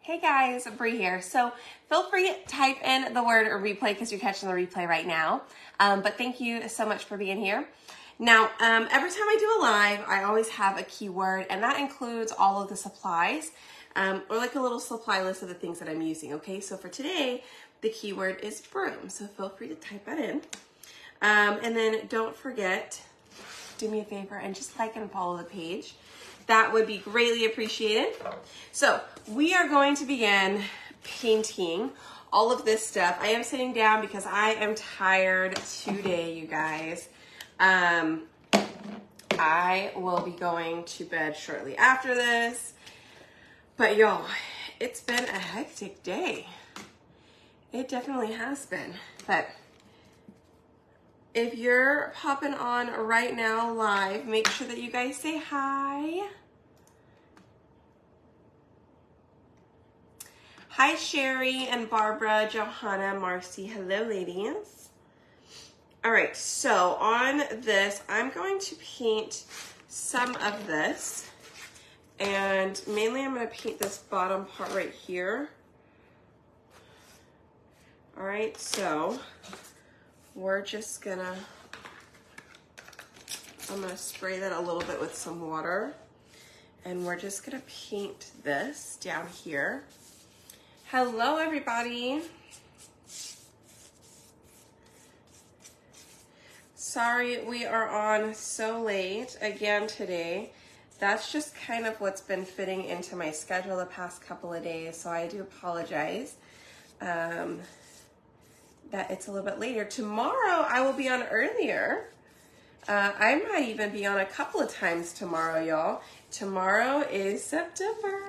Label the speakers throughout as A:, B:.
A: Hey guys, Bree here. So feel free to type in the word replay because you're catching the replay right now. But thank you so much for being here. Now, every time I do a live, I always have a keyword, and that includes all of the supplies, or like a little supply list of the things that I'm using, okay? So for today, the keyword is broom, so feel free to type that in. And then don't forget, do me a favor and just like and follow the page. That would be greatly appreciated. So we are going to begin painting all of this stuff. I am sitting down because I am tired today, you guys. I will be going to bed shortly after this. But y'all, it's been a hectic day. It definitely has been. But if you're popping on right now live, make sure that you guys say hi. Hi, Sherry and Barbara, Johanna, Marcy. Hello, ladies. All right, so on this, I'm going to paint some of this. And mainly I'm going to paint this bottom part right here. All right, so we're just gonna, I'm gonna spray that a little bit with some water, and we're just gonna paint this down here. Hello, everybody. Sorry we are on so late again today. That's just kind of what's been fitting into my schedule the past couple of days, so I do apologize that it's a little bit later. Tomorrow I will be on earlier. I might even be on a couple of times tomorrow, y'all. Tomorrow is September.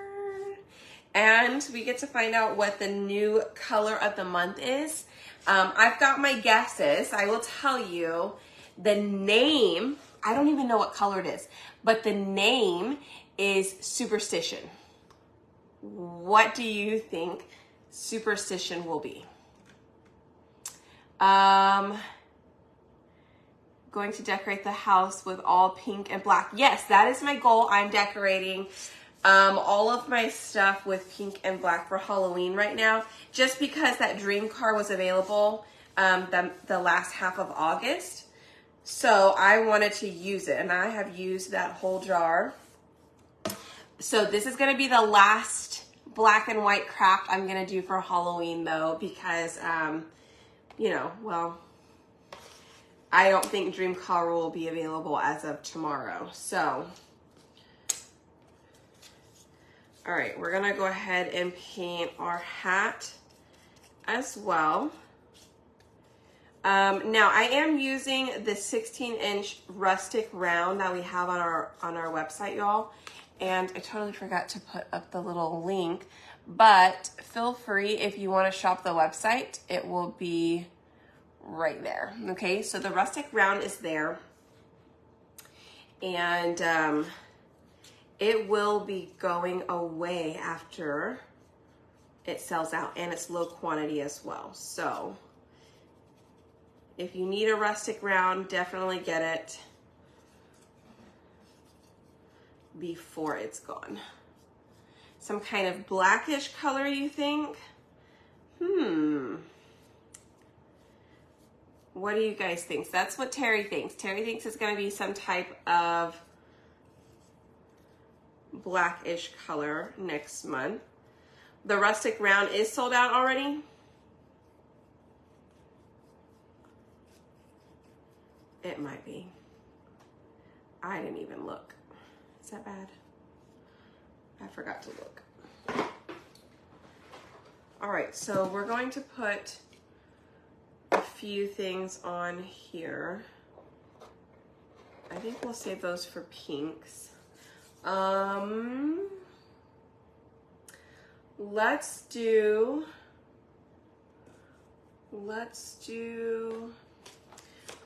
A: And we get to find out what the new color of the month is. I've got my guesses. I will tell you the name. I don't even know what color it is, but the name is Superstition. What do you think Superstition will be? Going to decorate the house with all pink and black. Yes, that is my goal. I'm decorating all of my stuff with pink and black for Halloween right now, just because that dream car was available the last half of August. So I wanted to use it, and I have used that whole jar. So this is going to be the last black and white craft I'm going to do for Halloween, though, because you know, well, I don't think Dream Car will be available as of tomorrow. So, all right, we're gonna go ahead and paint our hat as well. Now I am using the 16-inch rustic round that we have on our website, y'all. And I totally forgot to put up the little link, but feel free if you want to shop the website, it will be right there. Okay, so the rustic round is there, and it will be going away after it sells out, and it's low quantity as well. So if you need a rustic round, definitely get it before it's gone. Some kind of blackish color, you think? What do you guys think? That's what Terry thinks. Terry thinks it's going to be some type of blackish color next month. The rustic round is sold out already. It might be. I didn't even look. Is that bad? I forgot to look. All right, so we're going to put a few things on here. I think we'll save those for pinks. Let's do,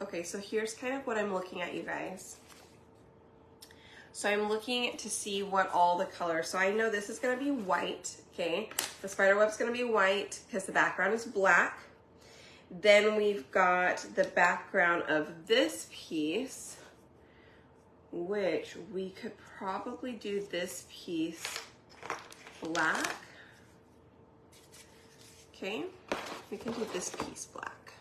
A: okay, so here's kind of what I'm looking at, you guys. So I'm looking to see what all the colors, so I know this is gonna be white, okay? The spider web's gonna be white because the background is black. Then we've got the background of this piece, which we could probably do this piece black. Okay, we can do this piece black.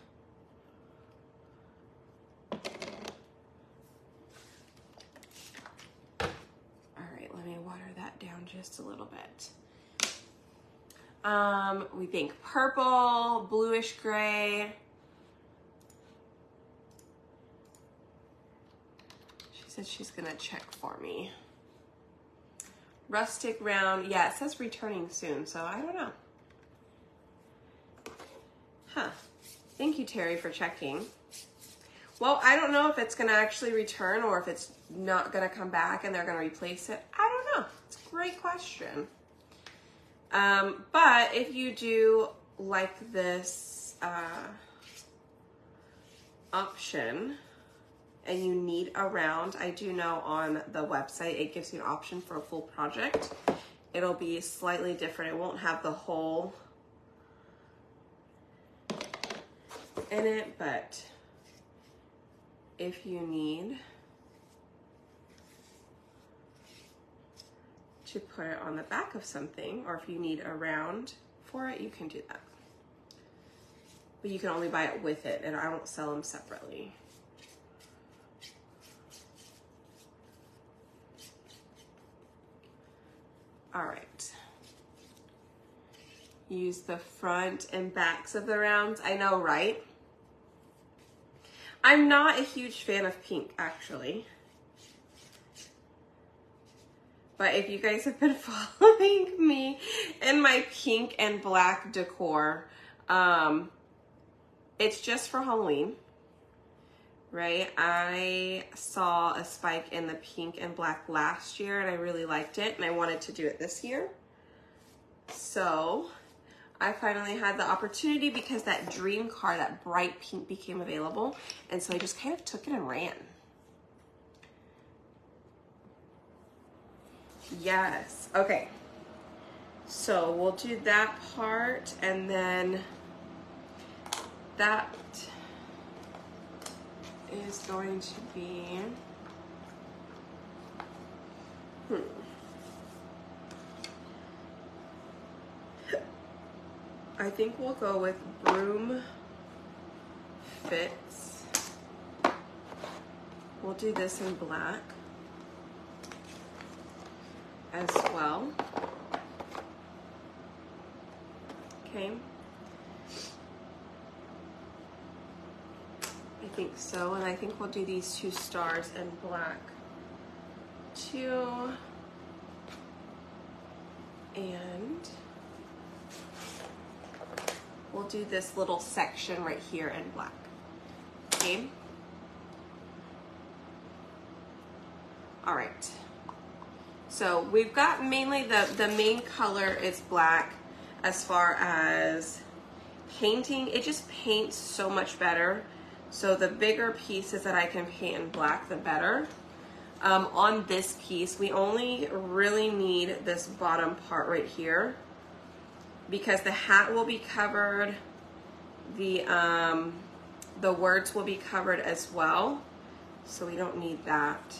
A: All right, let me water that down just a little bit. We think purple, bluish gray. She said she's gonna check for me. Rustic round, yeah, it says returning soon, so I don't know. Huh, thank you, Terry, for checking. Well, I don't know if it's gonna actually return or if it's not gonna come back and they're gonna replace it. I don't know, it's a great question. But if you do like this option and you need a round, I do know on the website it gives you an option for a full project. It'll be slightly different. It won't have the hole in it, but if you need to put it on the back of something, or if you need a round for it, you can do that. But you can only buy it with it, and I don't sell them separately. All right. Use the front and backs of the rounds. I know, right? I'm not a huge fan of pink, actually. But if you guys have been following me in my pink and black decor, it's just for Halloween, right? I saw a spike in the pink and black last year and I really liked it and I wanted to do it this year. So I finally had the opportunity because that dream car, that bright pink, became available. And so I just kind of took it and ran. Yes, okay. So we'll do that part and then that is going to be, I think we'll go with Broom Fits. We'll do this in black as well. Okay. I think so, and I think we'll do these two stars in black too. And we'll do this little section right here in black. Okay. All right. So we've got mainly the main color is black. As far as painting, it just paints so much better. So the bigger pieces that I can paint in black, the better. On this piece, we only really need this bottom part right here because the hat will be covered, the words will be covered as well. So we don't need that.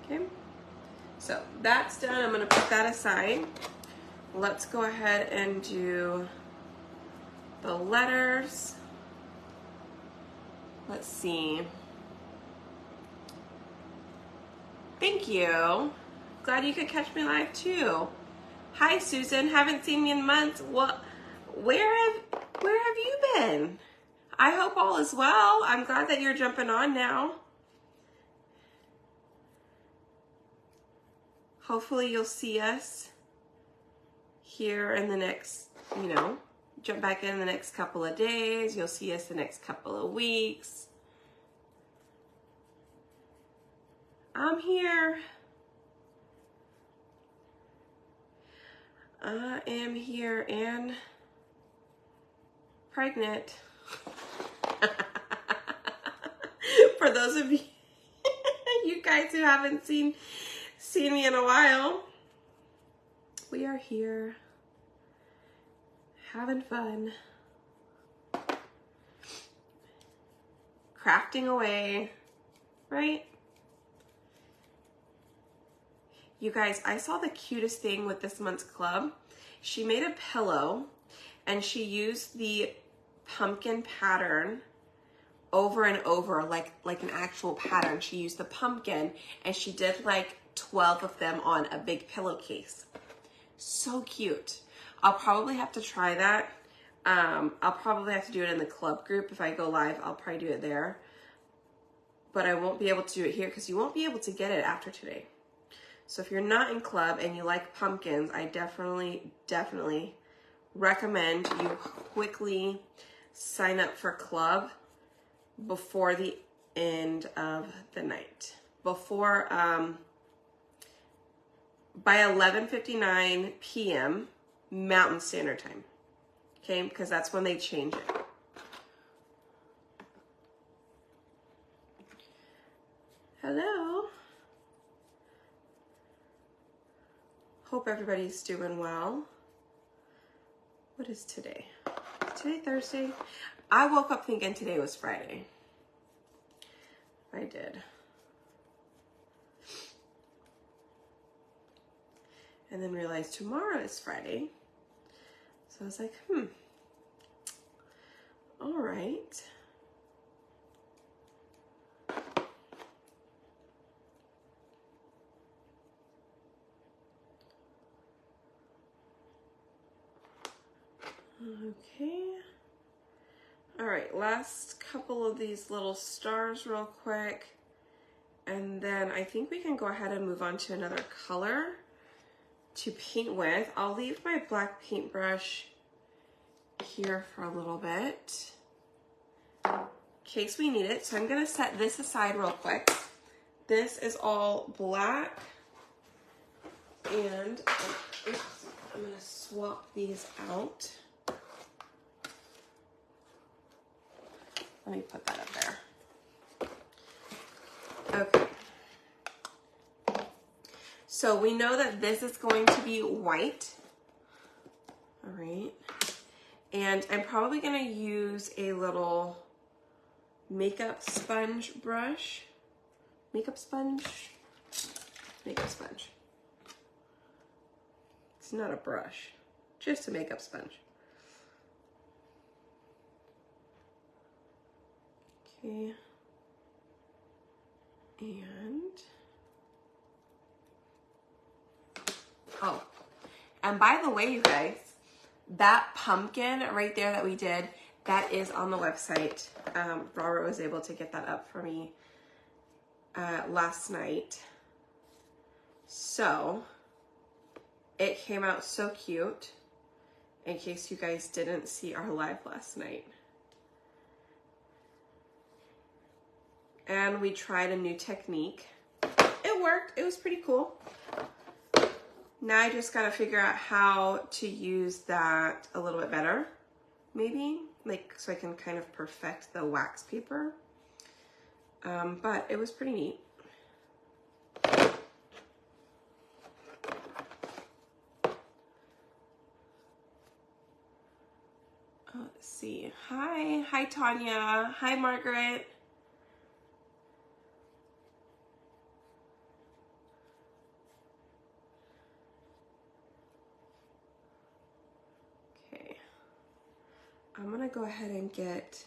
A: Okay, so that's done. I'm gonna put that aside. Let's go ahead and do the letters. Let's see. Thank you. Glad you could catch me live too. Hi Susan, haven't seen me in months. What? Where have you been? I hope all is well. I'm glad that you're jumping on now. Hopefully you'll see us here in the next, jump back in the next couple of days. You'll see us the next couple of weeks. I'm here. I am here and pregnant. For those of you, you guys who haven't seen me in a while, we are here having fun, crafting away, right? You guys, I saw the cutest thing with this month's club. She made a pillow and she used the pumpkin pattern over and over, like an actual pattern. She used the pumpkin and she did like 12 of them on a big pillowcase. So cute. I'll probably have to try that. I'll probably have to do it in the club group. If I go live, I'll probably do it there. But I won't be able to do it here because you won't be able to get it after today. So if you're not in club and you like pumpkins, I definitely recommend you quickly sign up for club before the end of the night. Before, by 11:59 p.m. Mountain Standard Time. Okay, because that's when they change it. Hello. Hope everybody's doing well. What is today? Is today Thursday? I woke up thinking today was Friday. I did. And then realized tomorrow is Friday. So I was like, all right. Okay. All right, last couple of these little stars real quick. And then I think we can go ahead and move on to another color to paint with. I'll leave my black paintbrush here for a little bit in case we need it. So I'm gonna set this aside real quick. This is all black. And oops, I'm gonna swap these out. Let me put that up there. Okay. So we know that this is going to be white. All right. And I'm probably going to use a little makeup sponge brush. Makeup sponge. It's not a brush, just a makeup sponge. Okay. And by the way, you guys, that pumpkin right there that we did, that is on the website. Robert was able to get that up for me last night. So it came out so cute, in case you guys didn't see our live last night. And we tried a new technique. It worked. It was pretty cool. Now I just gotta figure out how to use that a little bit better, maybe, like so I can kind of perfect the wax paper. But it was pretty neat. Let's see. Hi Tanya. Hi Margaret. I'm gonna go ahead and get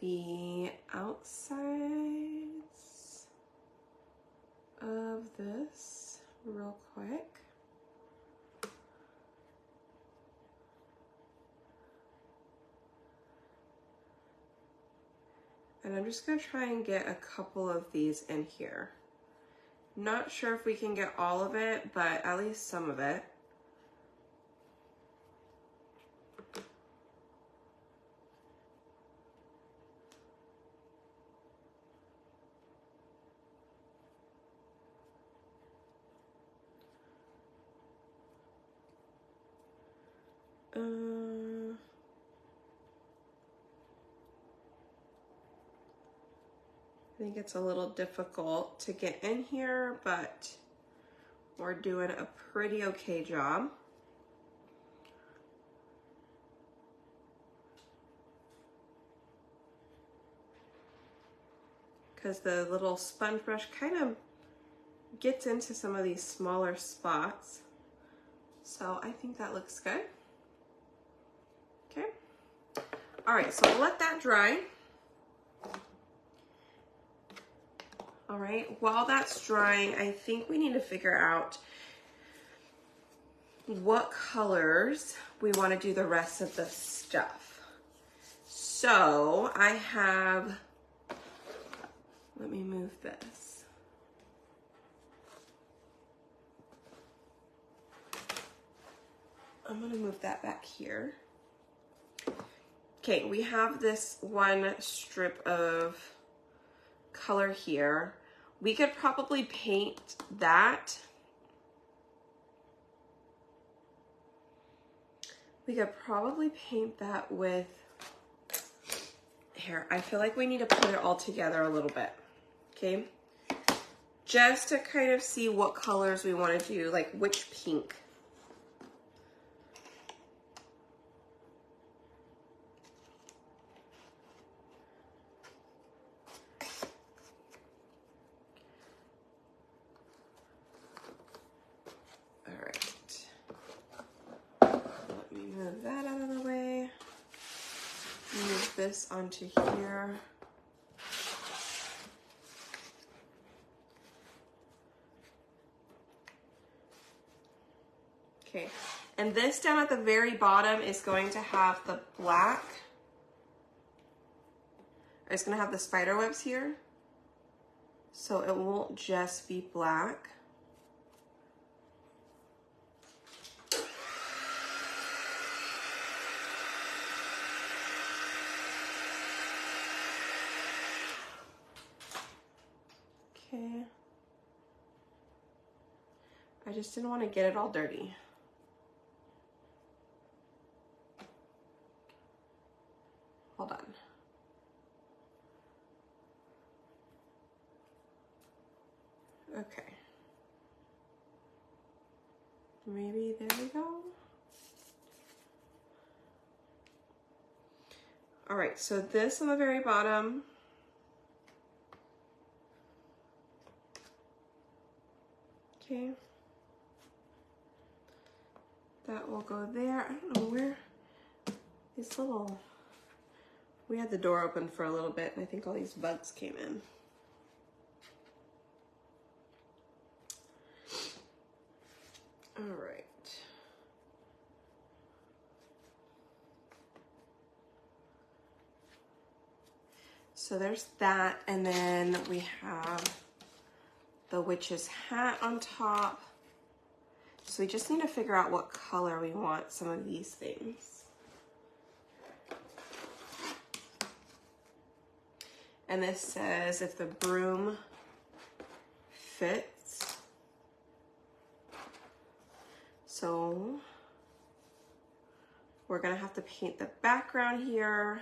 A: the outsides of this real quick. And I'm just gonna try and get a couple of these in here. Not sure if we can get all of it, but at least some of it. I think it's a little difficult to get in here, but we're doing a pretty okay job. Because the little sponge brush kind of gets into some of these smaller spots. So I think that looks good. Okay. All right, so we'll let that dry. All right, while that's drying, I think we need to figure out what colors we want to do the rest of the stuff. So I have, let me move this. I'm gonna move that back here. Okay, we have this one strip of color here. We could probably paint that. We could probably paint that with, here, I feel like we need to put it all together a little bit, okay? Just to kind of see what colors we want to do, like which pink. Move that out of the way. Move this onto here. Okay, and this down at the very bottom is going to have the black. It's going to have the spider webs here. So it won't just be black. Okay. I just didn't want to get it all dirty. Hold on. Okay. Maybe there we go. All right, so this on the very bottom. Okay. That will go there. I don't know where these little, we had the door open for a little bit and I think all these bugs came in. All right. So there's that, and then we have the witch's hat on top. So we just need to figure out what color we want some of these things. And this says if the broom fits. So we're gonna have to paint the background here.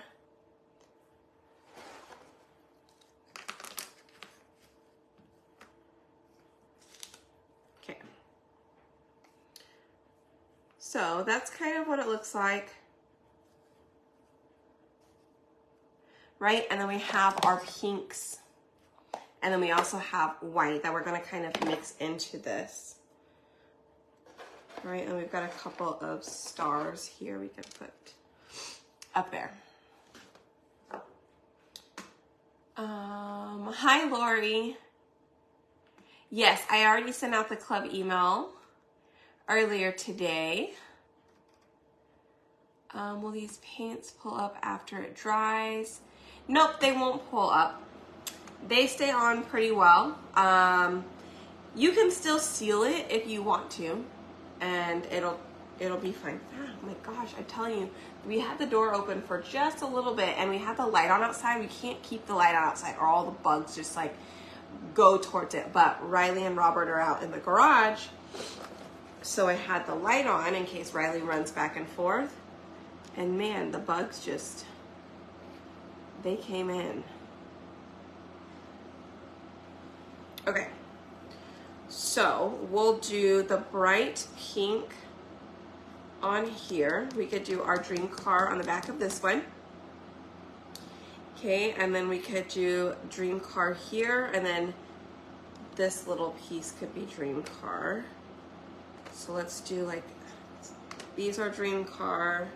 A: Okay. So that's kind of what it looks like. Right? And then we have our pinks. And then we also have white that we're gonna kind of mix into this. Right, and we've got a couple of stars here we could put up there. Hi, Lori. Yes, I already sent out the club email earlier today. Will these paints pull up after it dries? Nope, they won't pull up. They stay on pretty well. You can still seal it if you want to. And it'll be fine. Oh my gosh, I'm telling you, we had the door open for just a little bit and we had the light on outside. We can't keep the light on outside or all the bugs just like go towards it. But Riley and Robert are out in the garage. So I had the light on in case Riley runs back and forth. And man, the bugs just, they came in. Okay. So we'll do the bright pink on here. We could do our dream car on the back of this one. Okay, and then we could do dream car here and then this little piece could be dream car. So let's do like, these are dream car.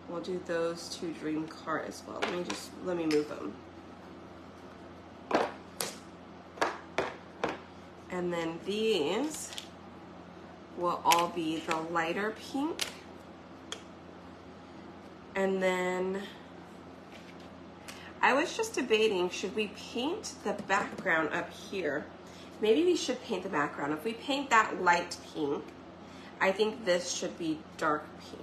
A: We'll do those two dream car as well. Let me move them. And then these will all be the lighter pink. And then I was just debating, should we paint the background up here? Maybe we should paint the background. If we paint that light pink, I think this should be dark pink.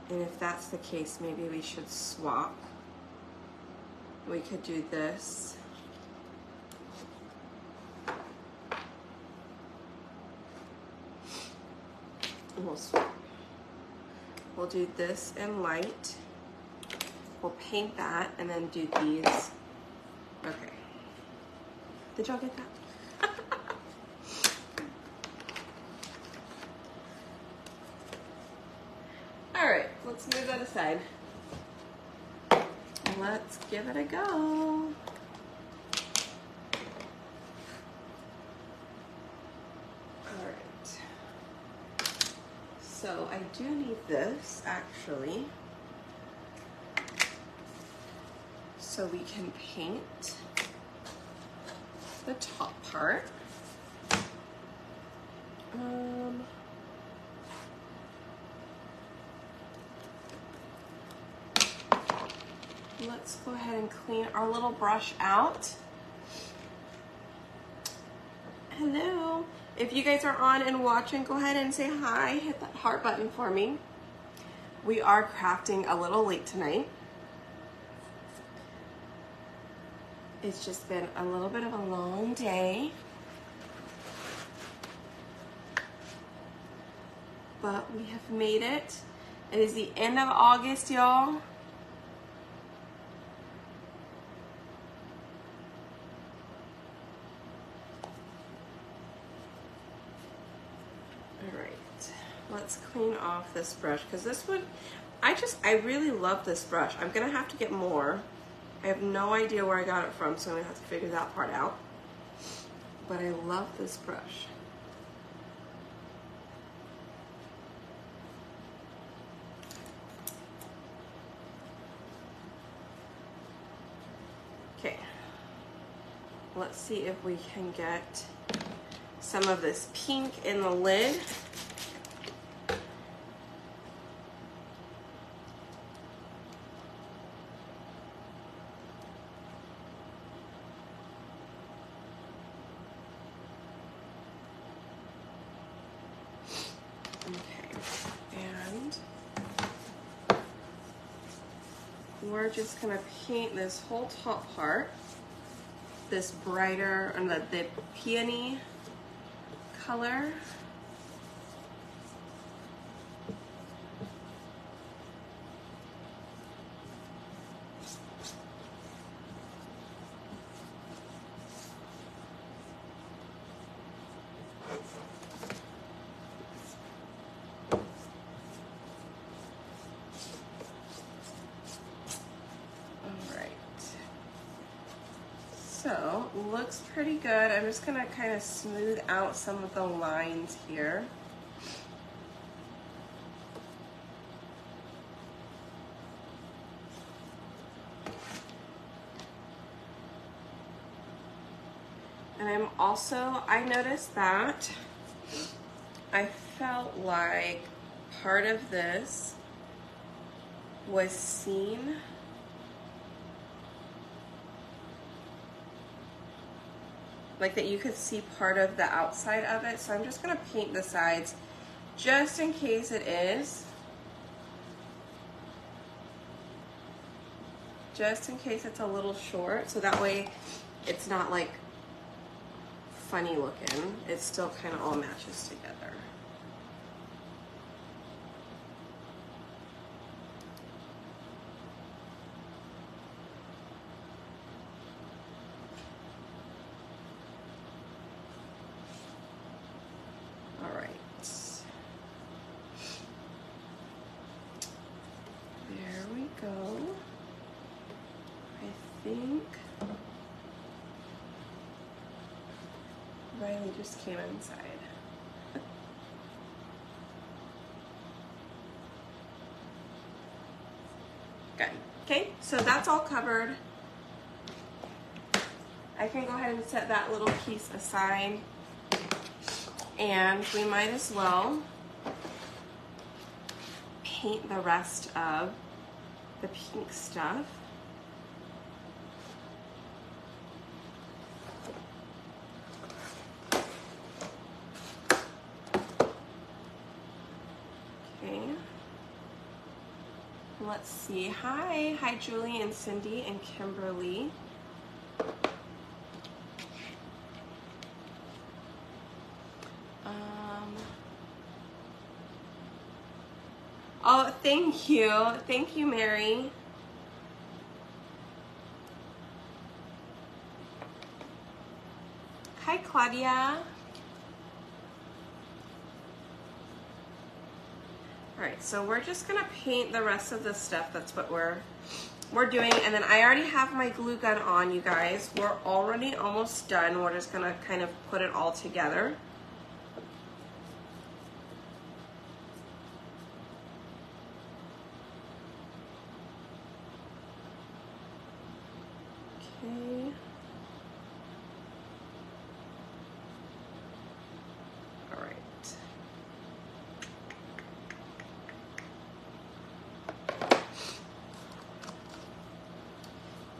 A: And if that's the case, maybe we should swap. We could do this. We'll swap. We'll do this in light. We'll paint that and then do these. Okay. Did y'all get that? All right, let's move that aside. Let's give it a go. All right. So I do need this actually, so we can paint the top part. Let's go ahead and clean our little brush out. Hello. If you guys are on and watching, go ahead and say hi. Hit that heart button for me. We are crafting a little late tonight. It's just been a little bit of a long day. But we have made it. It is the end of August, y'all. Let's clean off this brush because this one, I really love this brush. I'm gonna have to get more. I have no idea where I got it from, so I'm gonna have to figure that part out. But I love this brush. Okay, let's see if we can get some of this pink in the lid. We're just gonna paint this whole top part, this brighter, and the peony color. So, looks pretty good. I'm just gonna kind of smooth out some of the lines here. And I noticed that I felt like part of this was seen. Like that you could see part of the outside of it. So I'm just gonna paint the sides just in case it is. Just in case it's a little short. So that way it's not like funny looking. It still kind of all matches together. He just came inside. Good. Okay, so that's all covered. I can go ahead and set that little piece aside. And we might as well paint the rest of the pink stuff. Okay. Let's see. Hi Julie and Cindy and Kimberly. Oh, thank you, Mary. Hi, Claudia. All right, so we're just gonna paint the rest of the stuff. That's what we're doing. And then I already have my glue gun on, you guys. We're already almost done. We're just gonna kind of put it all together. Okay. All right.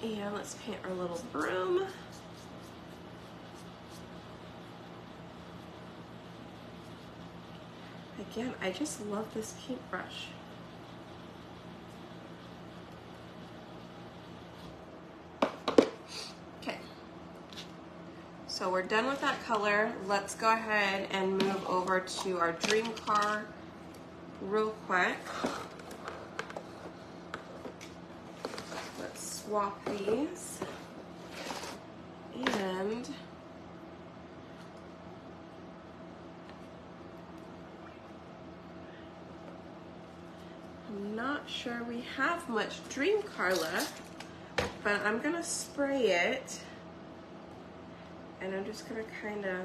A: And let's paint our little broom. Again, I just love this paintbrush. Okay. So we're done with that color. Let's go ahead and move over to our dream car real quick. Let's swap these. And I'm not sure we have much dream car left, but I'm gonna spray it. And I'm just gonna kind of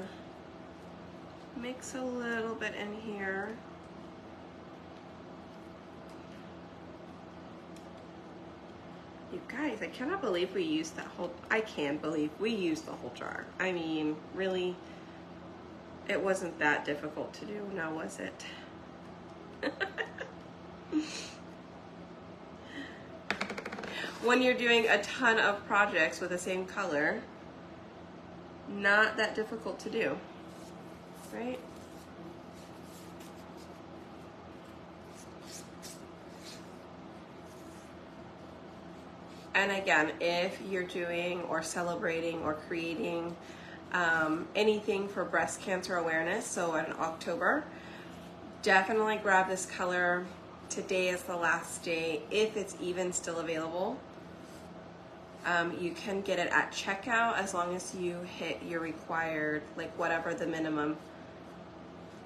A: mix a little bit in here. You guys, I cannot believe we used that whole, I can believe we used the whole jar. I mean, really, it wasn't that difficult to do, now was it? When you're doing a ton of projects with the same color, not that difficult to do, right? And again, if you're doing or celebrating or creating anything for breast cancer awareness, so in October, definitely grab this color. Today is the last day, if it's even still available. You can get it at checkout as long as you hit your required, like whatever the minimum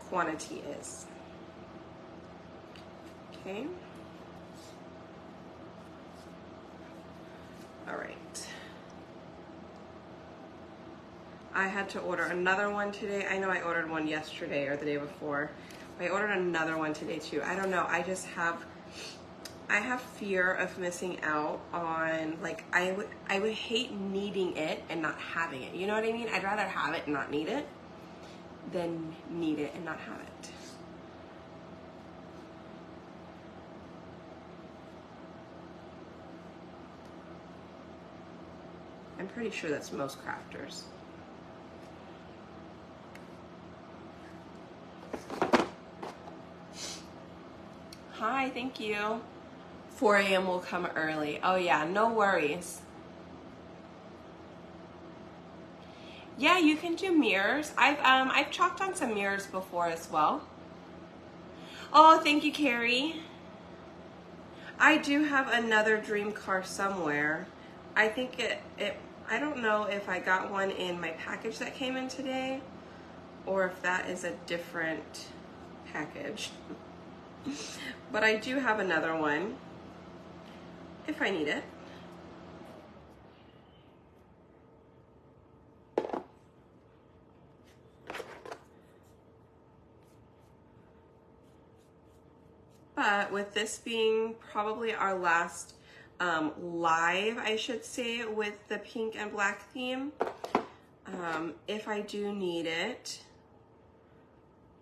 A: quantity is. Okay. All right. I had to order another one today. I know I ordered one yesterday or the day before. I ordered another one today too. I don't know. I have fear of missing out on, like, I would hate needing it and not having it. You know what I mean? I'd rather have it and not need it than need it and not have it. I'm pretty sure that's most crafters. Hi, thank you. 4 a.m. will come early. Oh yeah, no worries. Yeah, you can do mirrors. I've chalked on some mirrors before as well. Oh, thank you, Carrie. I do have another dream car somewhere. I think I don't know if I got one in my package that came in today or if that is a different package. But I do have another one if I need it. But with this being probably our last live, I should say, with the pink and black theme, if I do need it,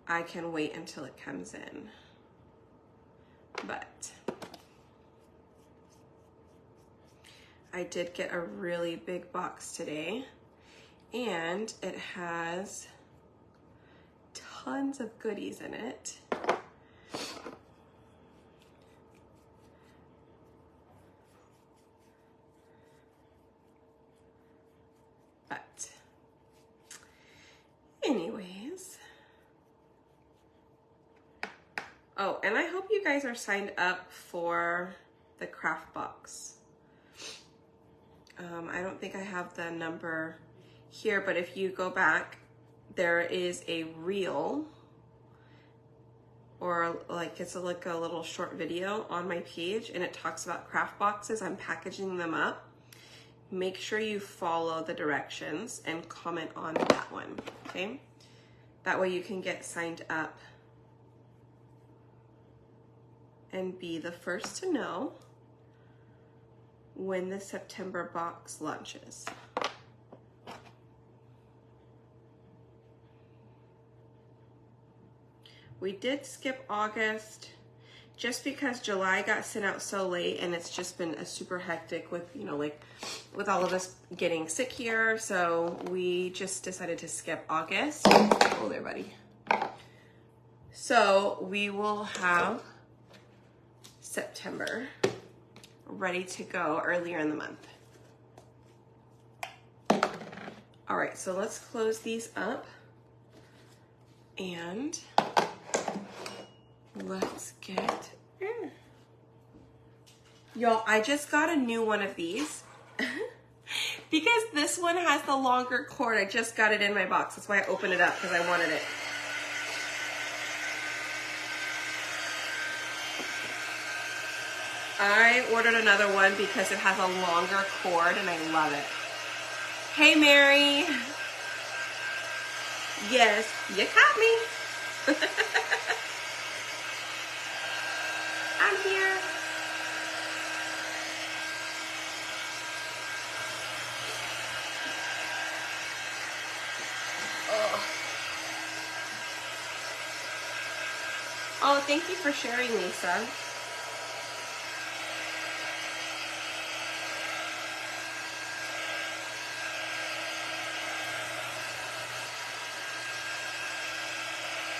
A: I can wait until it comes in. But I did get a really big box today, and it has tons of goodies in it. But anyways, oh, and I hope you guys are signed up for the craft box. I don't think I have the number here, but if you go back, there is a reel, or like it's like a little short video on my page, and it talks about craft boxes. I'm packaging them up. Make sure you follow the directions and comment on that one, okay? That way you can get signed up and be the first to know when the September box launches. We did skip August just because July got sent out so late, and it's just been a super hectic with, you know, like with all of us getting sick here. So we just decided to skip August. Oh, there, buddy. So we will have September ready to go earlier in the month. All right, so let's close these up and let's get in. Y'all, I just got a new one of these because this one has the longer cord. I just got it in my box. That's why I opened it up, because I wanted it. I ordered another one because it has a longer cord and I love it. Hey, Mary. Yes, you caught me. I'm here. Oh, thank you for sharing, Lisa.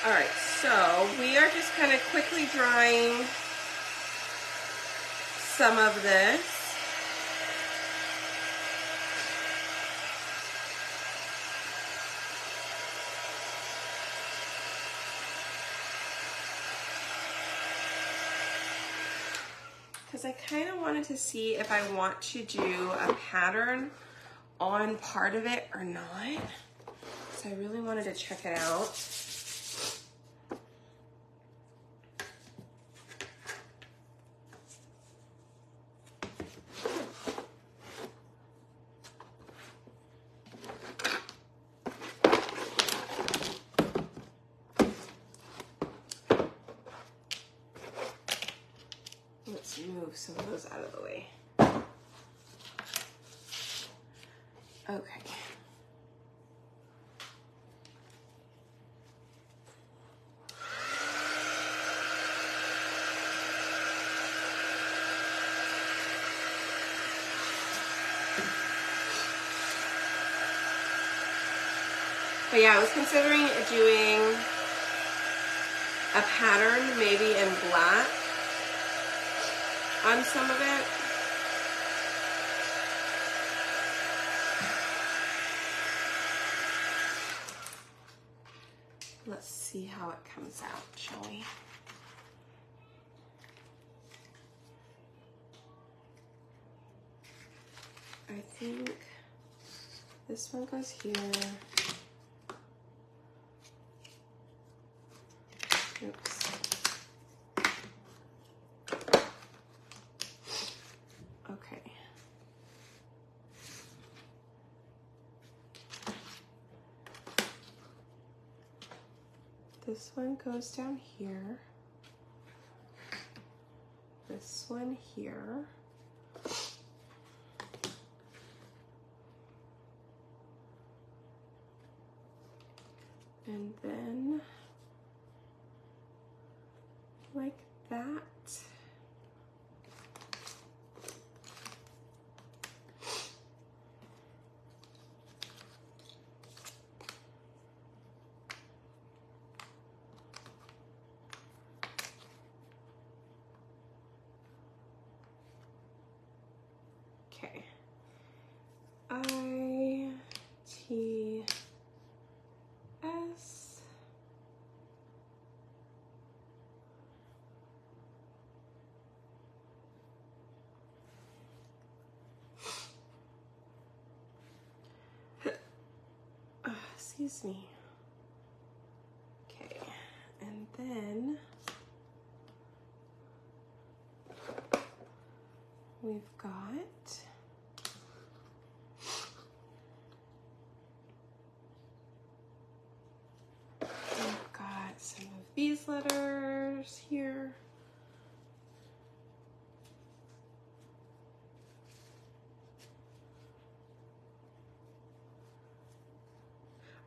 A: All right, so we are just kind of quickly drying some of this. Because I kind of wanted to see if I want to do a pattern on part of it or not. So I really wanted to check it out. Let's move some of those out of the way. Okay. But yeah, I was considering doing a pattern maybe in black on some of it. Let's see how it comes out, shall we? I think this one goes here. Oops. Okay. This one goes down here. this one here. And then like that. Okay. ITS. Excuse me. Okay, and then we've got some of these letters here.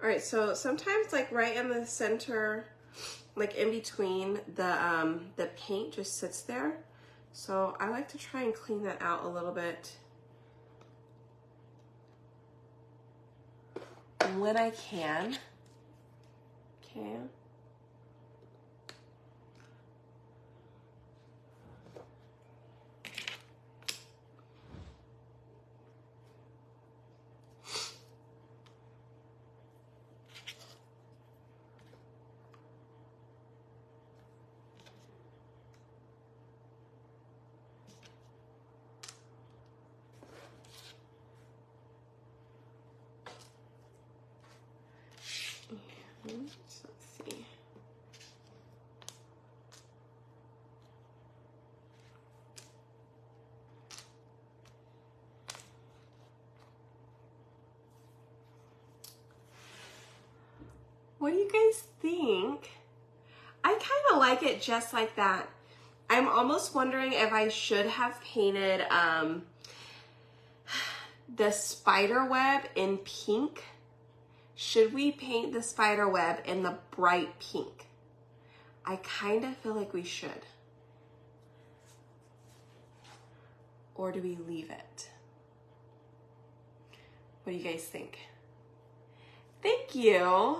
A: All right, so sometimes like right in the center, like in between, the paint just sits there. So I like to try and clean that out a little bit when I can. Okay. So let's see. What do you guys think? I kind of like it just like that. I'm almost wondering if I should have painted the spider web in pink. Should we paint the spider web in the bright pink? I kind of feel like we should. Or do we leave it? What do you guys think? Thank you.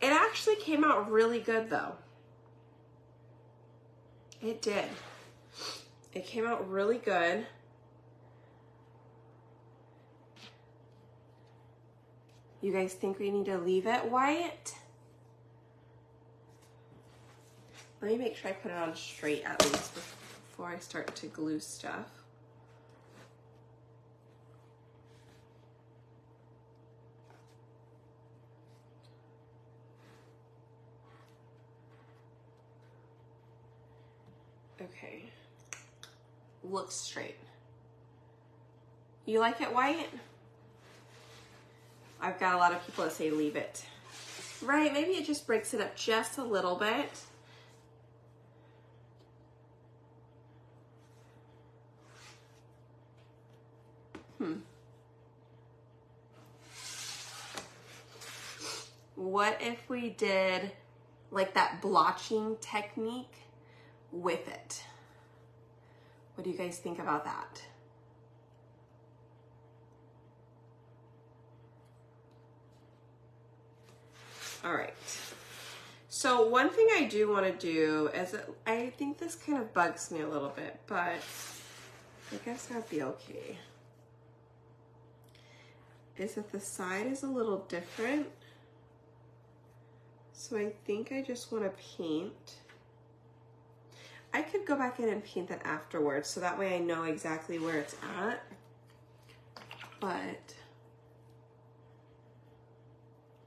A: It actually came out really good though. It did. It came out really good. You guys think we need to leave it white? Let me make sure I put it on straight at least before I start to glue stuff. Okay. Looks straight. You like it white? I've got a lot of people that say leave it. Right, maybe it just breaks it up just a little bit. What if we did like that blotching technique with it? What do you guys think about that? All right. So one thing I do want to do is, I think this kind of bugs me a little bit, but I guess that'd be okay, is that the side is a little different. So I think I just want to paint. I could go back in and paint that afterwards, so that way I know exactly where it's at. But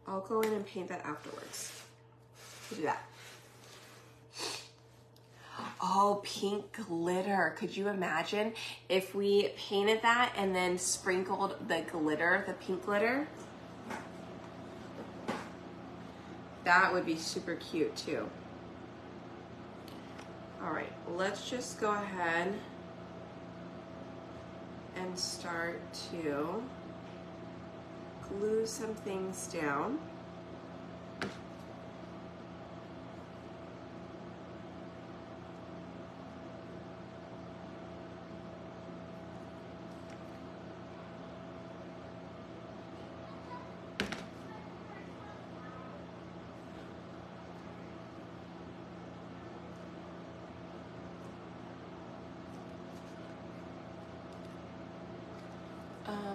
A: I'll go in and paint that afterwards. We'll do that. Oh, pink glitter. Could you imagine if we painted that and then sprinkled the glitter, the pink glitter? That would be super cute too. All right, let's just go ahead and start to glue some things down.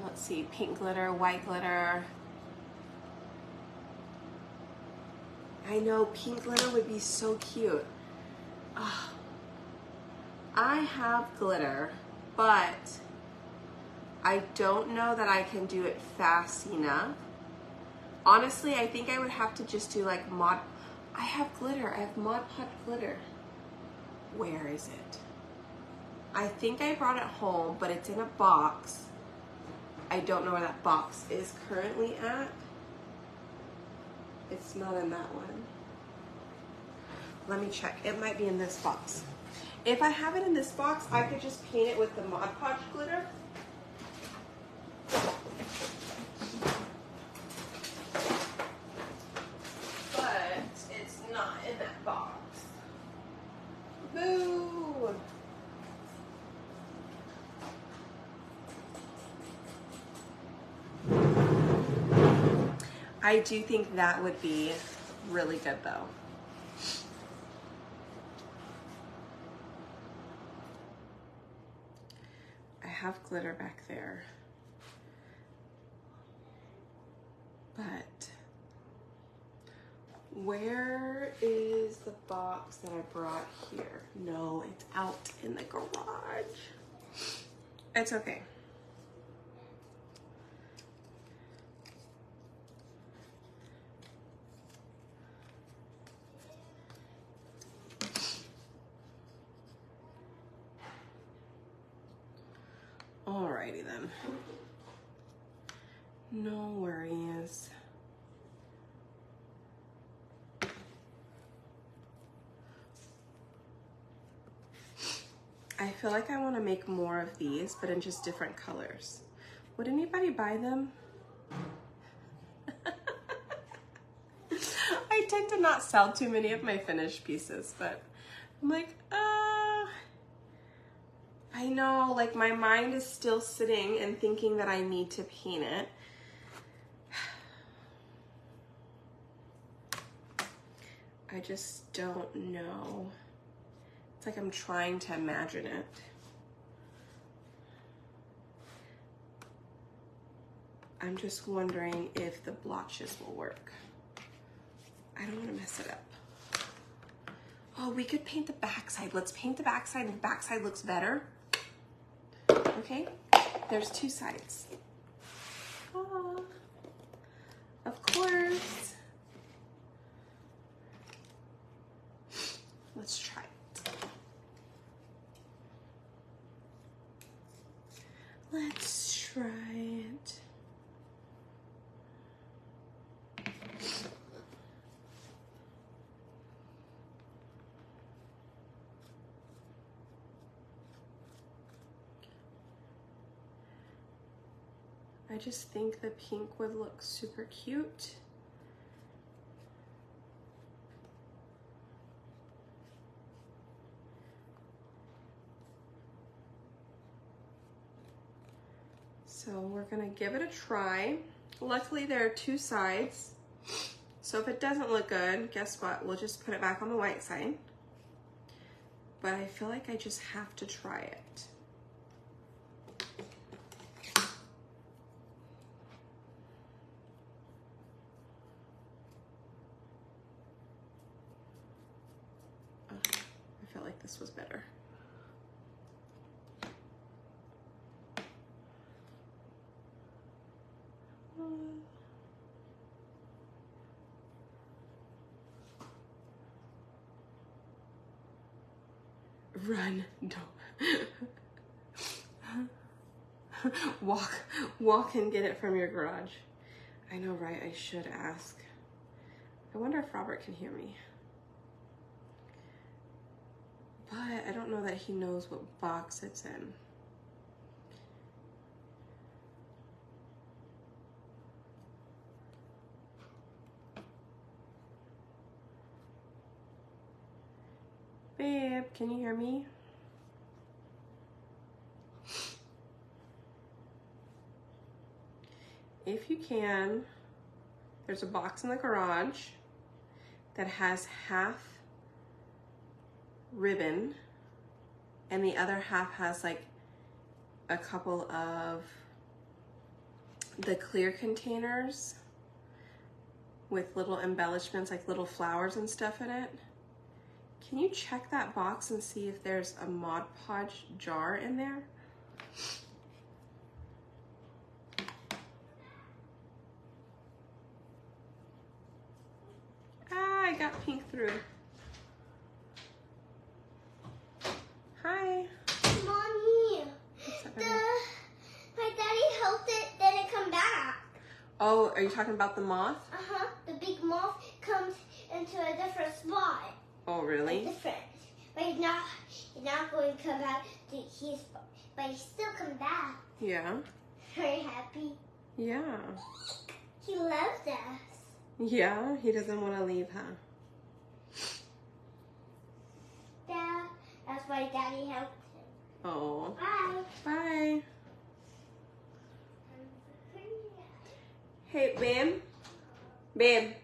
A: Let's see, pink glitter, white glitter. I know pink glitter would be so cute. Oh, I have glitter, but I don't know that I can do it fast enough. Honestly, I think I would have to just do like Mod. I have glitter, I have Mod Podge glitter. Where is it? I think I brought it home, but it's in a box. I don't know where that box is currently at. It's not in that one. Let me check. It might be in this box. If I have it in this box, I could just paint it with the Mod Podge glitter. But it's not in that box. Boo! I do think that would be really good though. I have glitter back there, but where is the box that I brought here? No, it's out in the garage. It's okay. Alrighty then. No worries. I feel like I want to make more of these, but in just different colors. Would anybody buy them? I tend to not sell too many of my finished pieces, but I'm like, I know, like my mind is still sitting and thinking that I need to paint it. I just don't know. It's like I'm trying to imagine it. I'm just wondering if the blotches will work. I don't want to mess it up. Oh, we could paint the backside. Let's paint the backside, and the backside looks better. Okay, there's two sides. Oh, of course. Let's try it. Let's try it. I just think the pink would look super cute. So we're gonna give it a try. Luckily there are two sides. So if it doesn't look good, guess what? We'll just put it back on the white side. But I feel like I just have to try it. I felt like this was better. Run, don't. Walk and get it from your garage. I know, right? I should ask. I wonder if Robert can hear me. But I don't know that he knows what box it's in. Babe, can you hear me? If you can, there's a box in the garage that has half ribbon and the other half has like a couple of the clear containers with little embellishments like little flowers and stuff in it. Can you check that box and see if there's a Mod Podge jar in there? Ah, I got pink through. Hi.
B: Mommy, my daddy helped it, then it come back.
A: Oh, are you talking about the moth?
B: Uh-huh. The big moth comes into a different spot.
A: Oh, really?
B: Different. But he's not going to come back to his spot. But he still come back.
A: Yeah.
B: Very happy.
A: Yeah.
B: He loves us.
A: Yeah, he doesn't want to leave, huh?
B: Dad, that's why daddy helped him.
A: Oh.
B: Bye.
A: Bye. Hey, babe. Babe.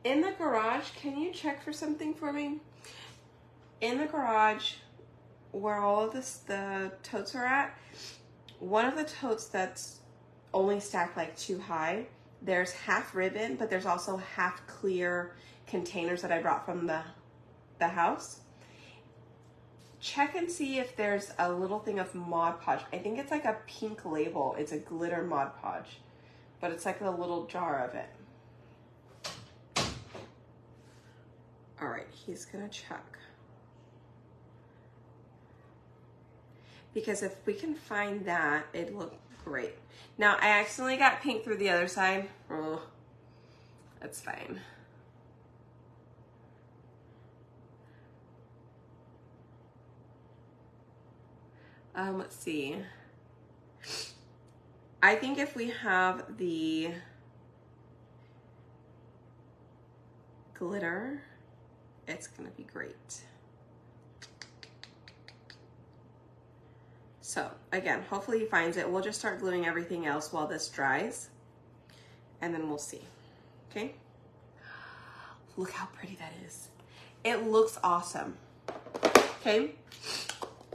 A: In the garage, can you check for something for me? In the garage, where all of the totes are at, one of the totes that's only stacked like too high, there's half ribbon, but there's also half clear containers that I brought from the house. Check and see if there's a little thing of Mod Podge. I think it's like a pink label. It's a glitter Mod Podge, but it's like a little jar of it. All right, he's gonna check. Because if we can find that, it'd look great. Now, I accidentally got pink through the other side. Oh, that's fine. Let's see. I think if we have the glitter, it's gonna be great. So again, hopefully he finds it. We'll just start gluing everything else while this dries and then we'll see, okay? Look how pretty that is. It looks awesome, okay?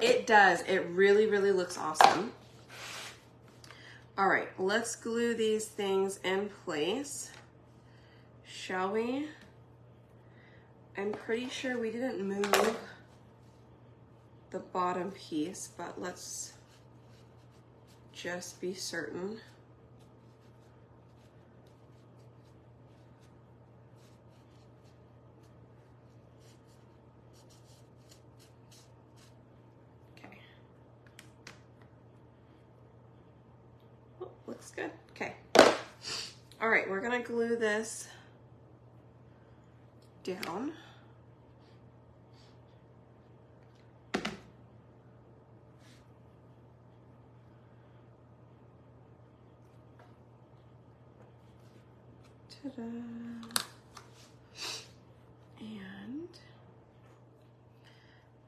A: It does, it really, really looks awesome. All right, let's glue these things in place, shall we? I'm pretty sure we didn't move the bottom piece, but let's just be certain. Okay. Oh, looks good. Okay. All right, we're gonna glue this down. Ta-da. And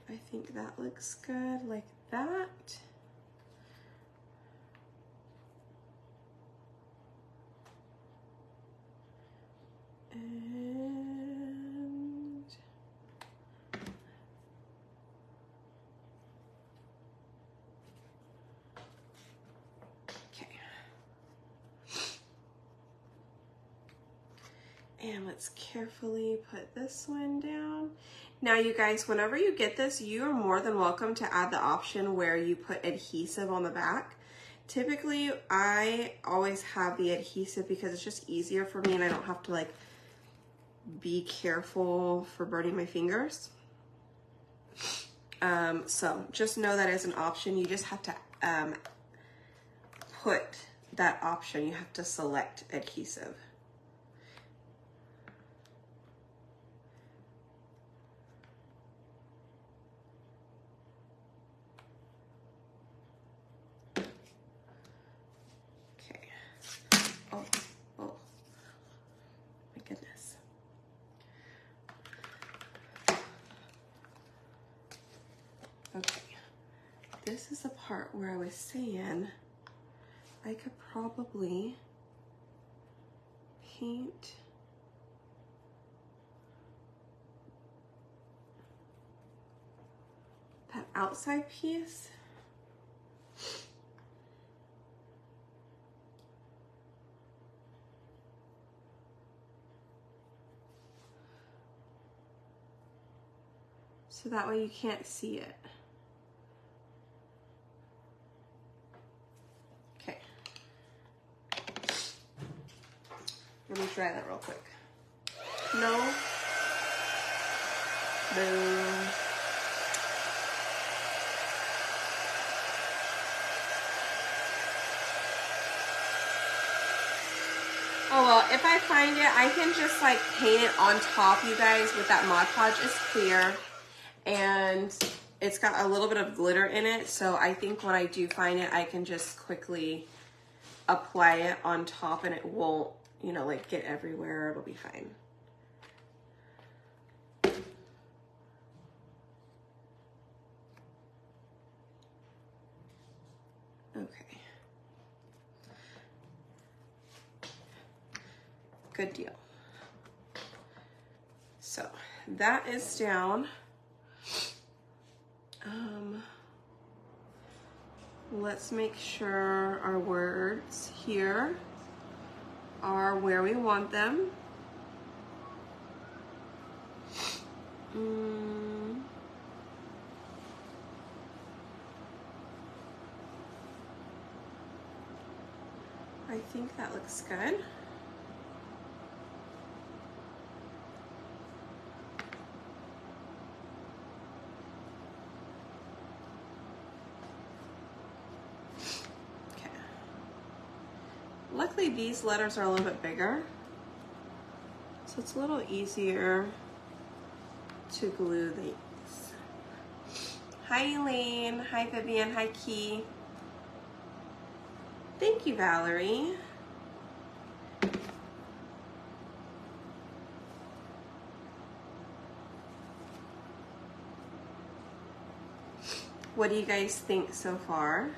A: I think that looks good like that. And okay. And let's carefully put this one down. Now you guys, whenever you get this, you are more than welcome to add the option where you put adhesive on the back. Typically, I always have the adhesive because it's just easier for me and I don't have to like be careful for burning my fingers. So just know that as an option. You just have to put that option. You have to select adhesive. Oh, oh, my goodness. Okay, this is the part where I was saying I could probably paint that outside piece. So that way you can't see it. Okay. Let me try that real quick. No. Boom. Oh well, if I find it, I can just like paint it on top, you guys, with that Mod Podge. It's clear and it's got a little bit of glitter in it. So I think when I do find it, I can just quickly apply it on top and it won't, you know, like get everywhere. It'll be fine. Okay. Good deal. So that is down. Let's make sure our words here are where we want them. I think that looks good. Okay. Luckily, these letters are a little bit bigger, so it's a little easier to glue these. Hi, Elaine. Hi, Vivian. Hi, Key. Thank you, Valerie. What do you guys think so far?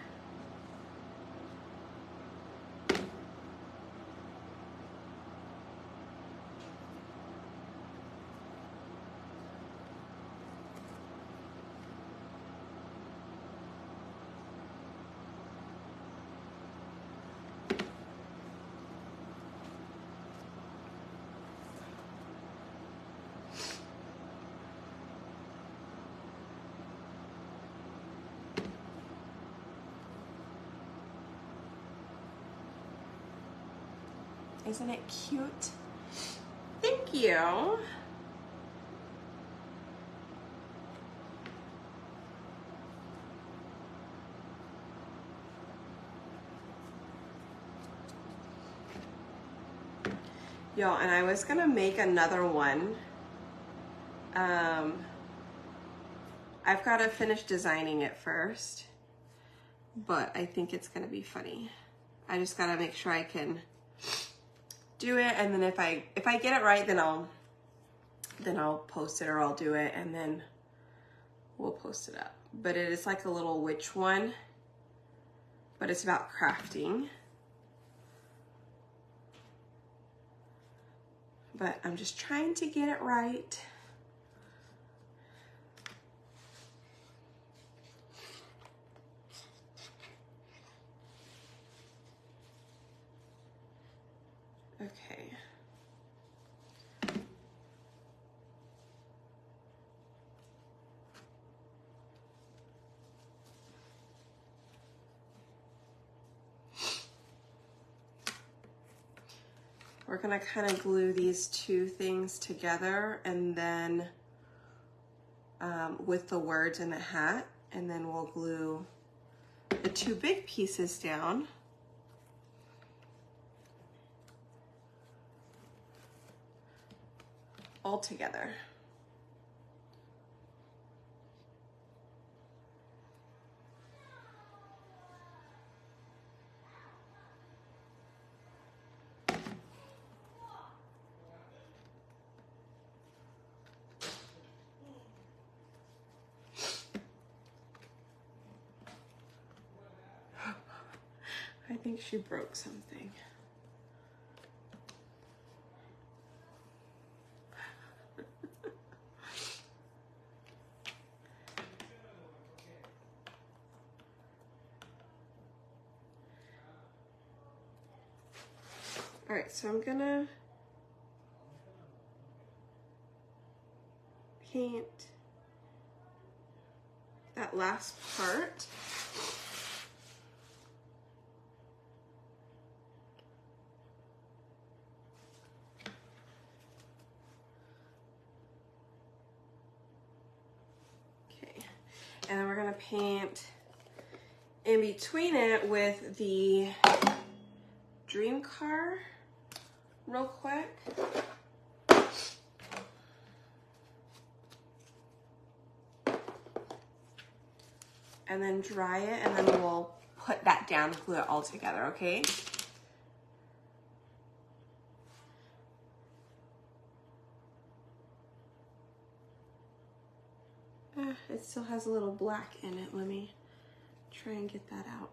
A: Isn't it cute? Thank you. Yo, and I was gonna make another one. I've gotta finish designing it first, but I think it's gonna be funny. I just gotta make sure I can do it, and then if I get it right, then I'll post it, or I'll do it and then we'll post it up. But it is like a little witch one, but it's about crafting. But I'm just trying to get it right. Okay. We're gonna kind of glue these two things together, and then with the words in the hat, and then we'll glue the two big pieces down. All together. think she broke something. All right, so I'm gonna paint that last part. Okay, and then we're gonna paint in between it with the Dream Car real quick. And then dry it, and then we'll put that down, glue it all together, okay? It still has a little black in it. Let me try and get that out.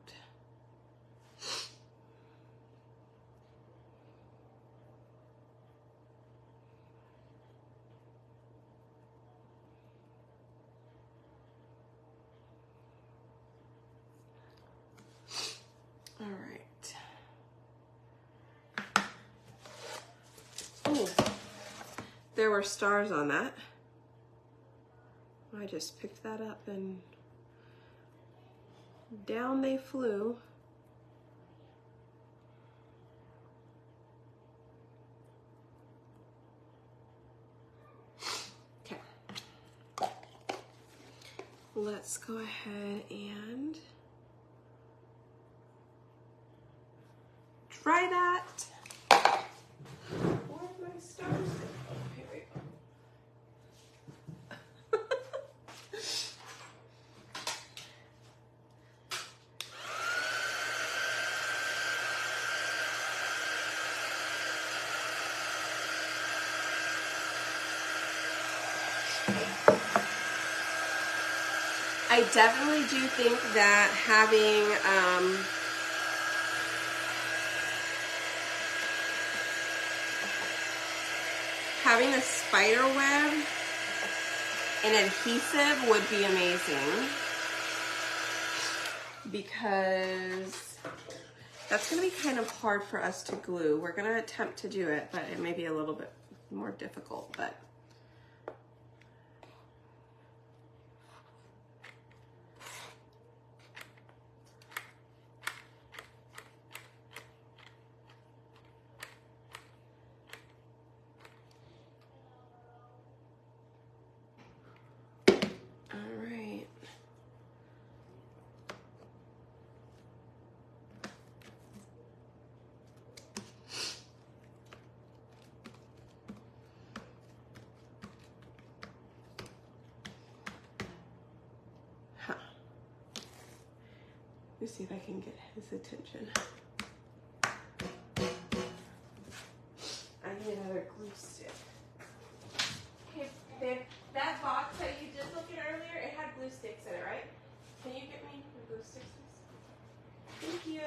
A: All right. Oh, there were stars on that. I just picked that up and down they flew. Okay. Let's go ahead and try that. Where's my stars? Oh, here we go. I definitely do think that having a spider web and adhesive would be amazing, because that's going to be kind of hard for us to glue. We're going to attempt to do it, but it may be a little bit more difficult, but let me see if I can get his attention. I need another glue stick. Okay, babe, that box that you did look at earlier, it had glue sticks in it, right? Can you get me the glue sticks, please? Thank you.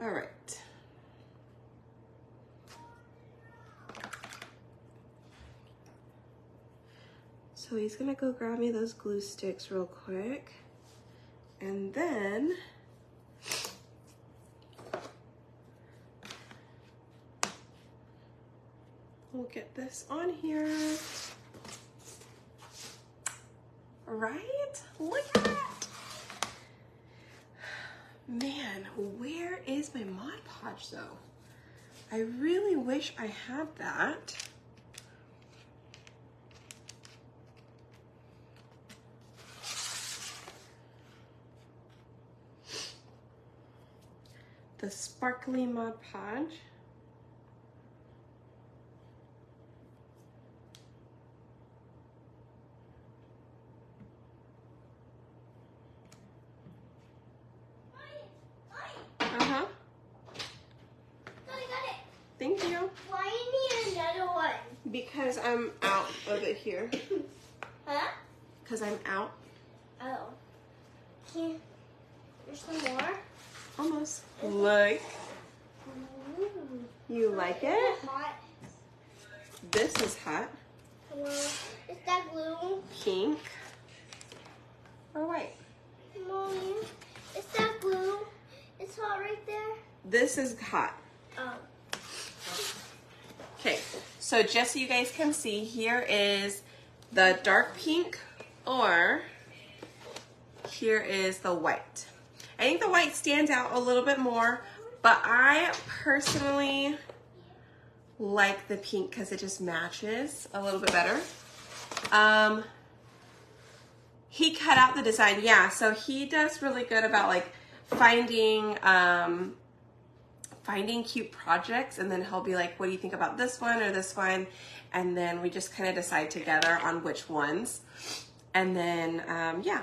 A: All right. So he's gonna go grab me those glue sticks real quick, and then we'll get this on here. Right? Look at that. Man, where is my Mod Podge though? I really wish I had that. The sparkly Mod Podge. Uh-huh.
B: I got it.
A: Thank you.
B: Why do you need another one?
A: Because I'm out of it here. because I'm out.
B: Oh. Can there's some more?
A: Almost. Look.
B: Ooh.
A: You like it?
B: It's hot.
A: This is hot.
B: Hello. Is that glue?
A: Pink or white?
B: Mommy, is that glue? It's hot right there.
A: This is hot.
B: Oh.
A: Okay, so just so you guys can see, here is the dark pink, or here is the white. I think the white stands out a little bit more, but I personally like the pink because it just matches a little bit better. He cut out the design, yeah, so he does really good about like finding cute projects, and then he'll be like, what do you think about this one or this one? And then we just kind of decide together on which ones. And then, yeah.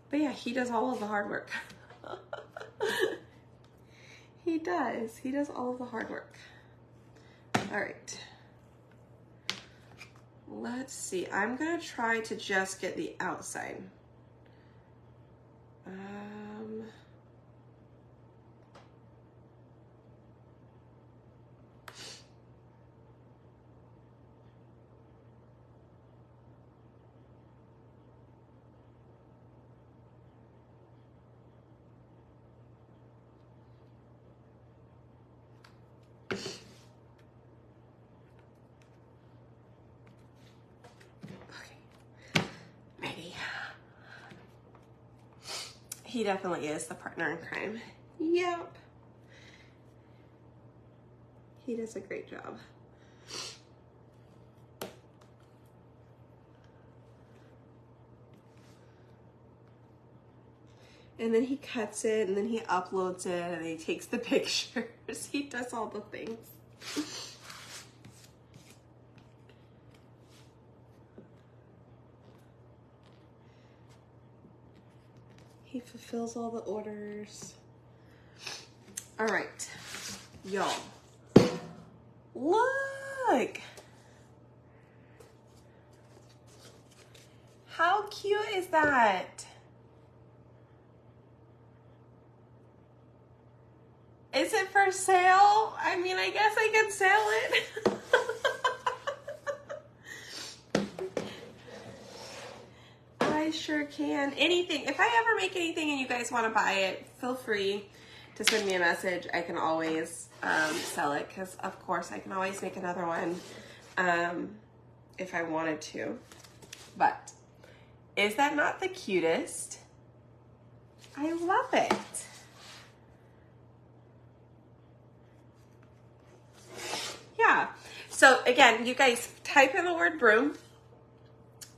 A: But yeah, he does all of the hard work. He does all of the hard work. All right. Let's see, I'm gonna try to just get the outside. He definitely is the partner in crime. Yep. He does a great job. And then he cuts it, and then he uploads it, and he takes the pictures. He does all the things. He fulfills all the orders. All right, y'all. Look. How cute is that? Is it for sale? I mean, I guess I could sell it. I sure can. Anything. If I ever make anything and you guys want to buy it, feel free to send me a message. I can always sell it, because of course I can always make another one if I wanted to. But is that not the cutest? I love it. Yeah. So again, you guys type in the word broom.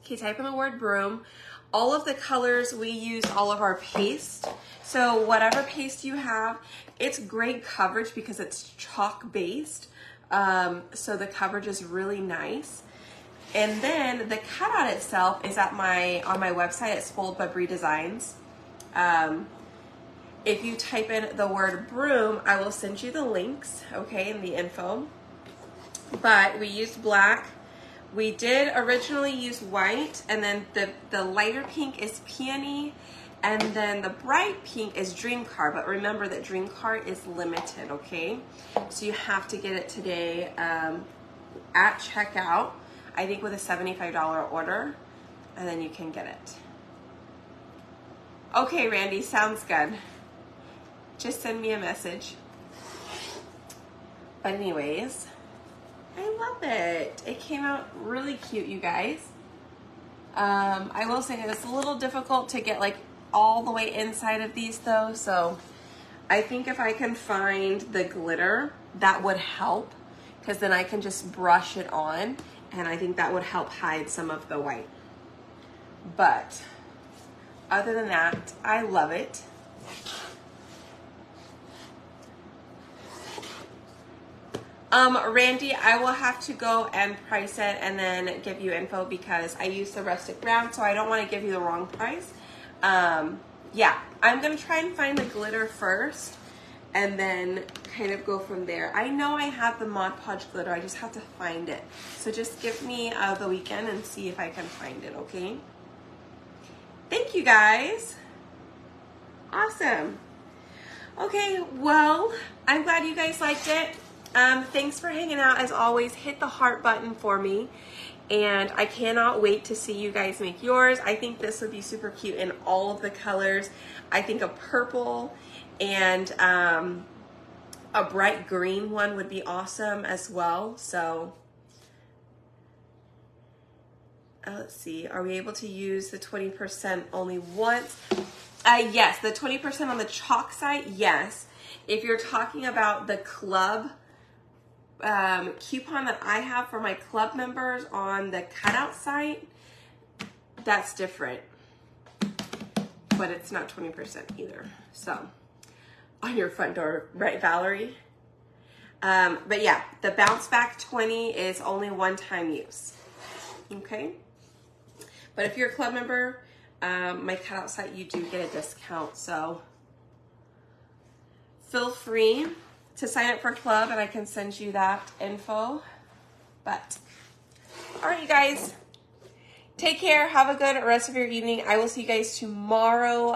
A: Okay, type in the word broom. All of the colors, we use all of our paste. So whatever paste you have, it's great coverage because it's chalk based. So the coverage is really nice. And then the cutout itself is at on my website at Spoiled by Bree Designs. If you type in the word broom, I will send you the links, okay, and the info. But we used black. We did originally use white, and then the lighter pink is Peony, and then the bright pink is Dream Car. But remember that Dream Car is limited, okay? So you have to get it today at checkout, I think with a $75 order, and then you can get it. Okay, Randy, sounds good. Just send me a message. But anyways, I love it. It came out really cute, you guys. I will say it's a little difficult to get like all the way inside of these though, so I think if I can find the glitter, that would help, because then I can just brush it on, and I think that would help hide some of the white. But other than that, I love it. Randy, I will have to go and price it and then give you info, because I use the rustic brown, so I don't want to give you the wrong price. Yeah, I'm going to try and find the glitter first, and then kind of go from there. I know I have the Mod Podge glitter, I just have to find it. So just give me the weekend and see if I can find it, okay? Thank you guys. Awesome. Okay, well, I'm glad you guys liked it. Thanks for hanging out. As always, hit the heart button for me. And I cannot wait to see you guys make yours. I think this would be super cute in all of the colors. I think a purple and a bright green one would be awesome as well. So let's see, are we able to use the 20% only once? Yes, the 20% on the chalk site, yes. If you're talking about the club coupon that I have for my club members on the cutout site, that's different. But it's not 20% either. So, on your front door, right, Valerie? But yeah, the bounce back 20 is only one-time use. Okay? But if you're a club member, my cutout site, you do get a discount. So feel free to sign up for a club and I can send you that info. But all right, you guys, take care. Have a good rest of your evening. I will see you guys tomorrow.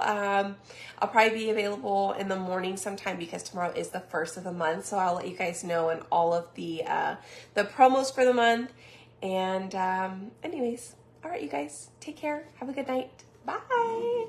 A: I'll probably be available in the morning sometime because tomorrow is the 1st of the month. So I'll let you guys know and all of the promos for the month. And anyways, all right, you guys, take care. Have a good night. Bye.